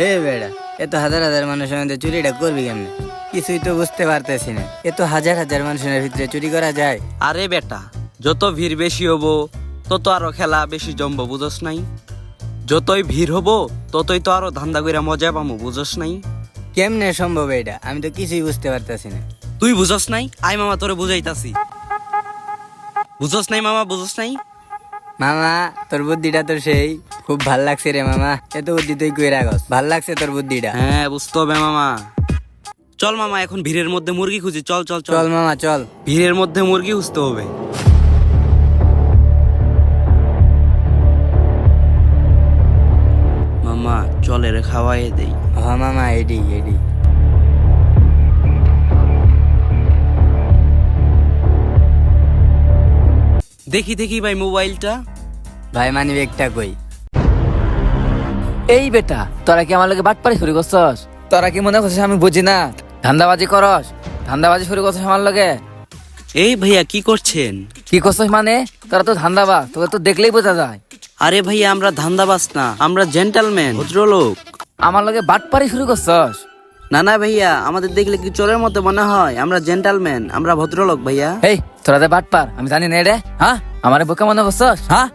হে বেড়া, এত হাজার হাজার মানুষের মধ্যে চুরিটা করবি কেমনে? কিছুই তো বুঝতে পারতেছি না। এত হাজার হাজার মানুষের ভিতরে চুরি করা যায়? আরে বেটা, যত ভিড় বেশি হবো তত আরো খেলা বেশি জমবো, বুঝস নাই? যতই ভিড় হবো ততই তো আরো ধান্দা কইরা মজা পামু, বুঝস নাই? কেমনে সম্ভব এটা? আমি তো কিছুই বুঝতে পারতেছি না। তুই বুঝস নাই? আই মামা তোরে বুঝাইতাছি। বুঝস নাই মামা, বুঝস নাই? মামা, তোর বুদ্ধিটা তো সেই খুব ভাল লাগছে রে মামা। এত বুদ্ধি তুই কই রাখস? ভাল লাগছে তোর বুদ্ধিটা। হ্যাঁ, বুঝতে হবে মামা। চল মামা, এখন ভিড়ের মধ্যে মুরগি খুঁজি। চল চল চল মামা চল। ভিড়ের মধ্যে মুরগি খুঁজতে হবে। মামা চল রে, খাওয়াই দেই। হ মামা, এডি এডি। দেখি দেখি ভাই মোবাইলটা। ভাই মানি ব্যাগটা কই? এই বেটা, তোরা কি আমার লগে বাটপারি শুরু করছস? তোরা কি মনে করছিস আমি বুঝি না? ধান্দাবাজি করস? ধান্দাবাজি শুরু করছিস আমার লগে? এই ভাইয়া কি করছেন? কি করছস মানে? তোরা তো ধান্দাবাজ, তোকে তো দেখলেই বোঝা যায়। আরে ভাইয়া, আমরা ধান্দাবাজ না, আমরা জেন্টলম্যান, ভদ্রলোক। আমার লগে বাটপারি শুরু করছস? না না ভাইয়া, আমাদের দেখলে কি চোরের মতো মনে হয়? আমরা জেন্টলম্যান, আমরা ভদ্রলোক ভাইয়া। এই তোরা যে বাটপার আমি জানি না রে। হ্যাঁ, আমারে বোকা মনে করছস? হ্যাঁ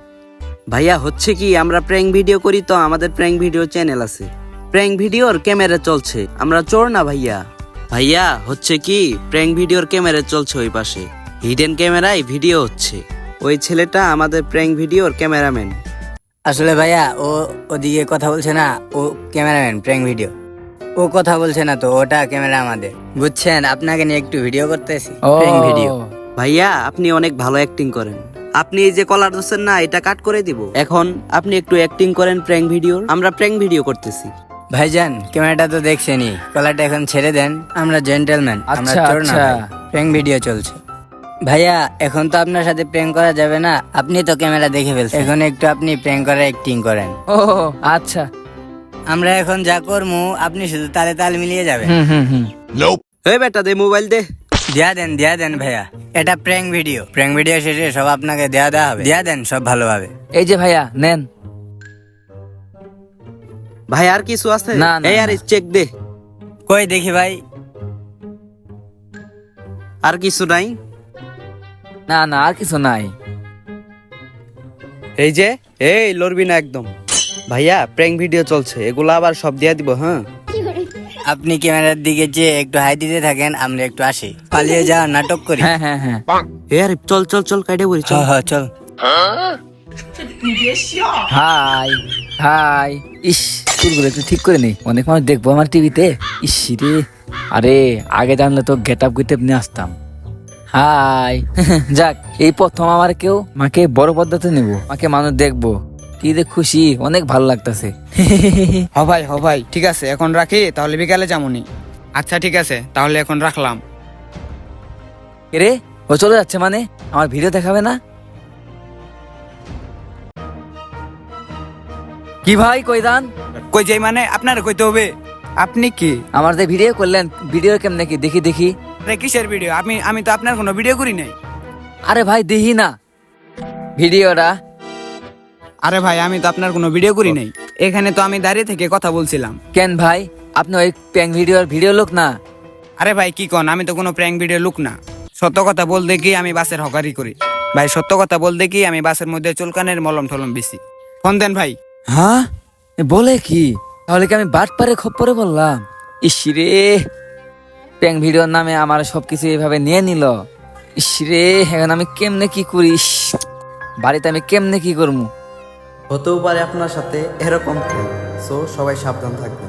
ভাইয়া হচ্ছে কি, আমরা প্র্যাঙ্ক ভিডিও করি তো, আমাদের প্র্যাঙ্ক ভিডিও চ্যানেল আছে। প্র্যাঙ্ক ভিডিওর ক্যামেরা চলছে, আমরা চোর না ভাইয়া। ভাইয়া হচ্ছে কি, প্র্যাঙ্ক ভিডিওর ক্যামেরা চলছে ওই পাশে, হিডেন ক্যামেরায় ভিডিও হচ্ছে। ওই ছেলেটা আমাদের প্র্যাঙ্ক ভিডিওর ক্যামেরাম্যান। আসলে ভাইয়া, ও ওদিকে কথা বলছে না, ও ক্যামেরাম্যান প্র্যাঙ্ক ভিডিও। ও কথা বলছে না তো, ওটা ক্যামেরা আমাদের, বুঝছেন? আপনাকে নিয়ে একটু ভিডিও করতেছি, ও প্র্যাঙ্ক ভিডিও। ভাইয়া আপনি অনেক ভালো অ্যাক্টিং করেন। আপনি এই যে কলার ধরছেন না, এটা কাট করে দিব। এখন আপনি একটু অ্যাক্টিং করেন প্র্যাঙ্ক ভিডিওর, আমরা প্র্যাঙ্ক ভিডিও করতেছি। ভাইজান, ক্যামেরাটা তো দেখছেনই, কলারটা এখন ছেড়ে দেন। আমরা জেন্টলম্যান, আমরা আচ্ছা, চোর না আচ্ছা। ভাই। প্র্যাঙ্ক ভিডিও চলছে। ভাইয়া এখন তো আপনার সাথে প্র্যাঙ্ক করা যাবে না, আপনি তো ক্যামেরা দেখে ফেলছেন। এখন একটু আপনি প্র্যাঙ্ক করার অ্যাক্টিং করেন। ও আচ্ছা। আমরা এখন যা করবো আপনি শুধু তালে তাল মিলিয়ে যাবেন। হুম। এই বেটা দে মোবাইল দে। দিয়া দেন ভাইয়া, এটা প্র্যাঙ্ক ভিডিও। প্র্যাঙ্ক ভিডিও শেষে সব আপনাকে দেওয়া হবে। দিয়া দেন সব ভালোভাবে। এই যে ভাইয়া নেন। ভাই আর কিছু আছে? না, না, এই আর না। চেক দে। কই দেখি ভাই। আর কিছু নাই? না না, আর কিছু নাই। এই যে, এই লড়বি না একদম। ভাইয়া প্র্যাঙ্ক ভিডিও চলছে, এগুলো আবার সব দিয়া দিব। হ্যাঁ, আপনি ক্যামেরার দিকে যে একটু হাই দিতে থাকেন, আমরা একটু আসি, পালিয়ে যাওয়ার নাটক করি। হ্যাঁ হ্যাঁ হ্যাঁ। এই আর চল চল চল, কাইডে বলি চল। হ্যাঁ চল। High high. ইস, চুলগুলো একটু ঠিক করে নেই, অনেক মানুষ দেখবো আমার টিভিতে। ইস রে, আরে আগে জানলে তো গেট আপ গেট নিয়ে আসতাম। হাই। যাক, এই প্রথম আমার কেউ মাকে বড় পর্দাতে নেব, মাকে মানুষ দেখবো। কি যে খুশি, অনেক ভালো লাগতেছে। হ ভাই ঠিক আছে, এখন রাখি, তাহলে বিকালে যামুনি। আচ্ছা ঠিক আছে, তাহলে এখন রাখলাম। রে, ও চলে যাচ্ছে মানে? আমার ভিডিও দেখাবে না? কি ভাই, কই দান? কই যাই মানে? আপনার কইতে হবে। আপনি কি? আমার যে ভিডিও করলেন, ভিডিও কেমনে কি দেখি দেখি। আরে কিসের ভিডিও? আমি তো আপনার কোনো ভিডিও করি নাই। আরে ভাই দেখি না ভিডিওটা। আরে ভাই, আমি তো আপনার কোনো ভিডিও করি নাই। এখানে তো আমি দাঁড়িয়ে থেকে কথা বলছিলাম। কেন ভাই, আপনি ওই প্র্যাঙ্ক ভিডিও লোক না? আরে ভাই কি কন, আমি তো কোনো প্র্যাঙ্ক ভিডিও লুক না। সত্য কথা বলতে কি, আমি বাসের হকারি করি। ভাই সত্য কথা বলতে কি, আমি বাসের মধ্যে চুলকানের মলম টলম বেশি। ফোন দেন ভাই। হ্যাঁ, বলে কি? তাহলে কি আমি বাটপারে খপ্পরে বললাম? ইসরে, প্র্যাঙ্ক ভিডিওর নামে আমার সবকিছু এভাবে নিয়ে নিল। ইসরে, এখন আমি কেমনে কি করি? বাড়িতে আমি কেমনে কি করবো? হতেও পারে আপনার সাথে এরকম, সো সবাই সাবধান থাকবে।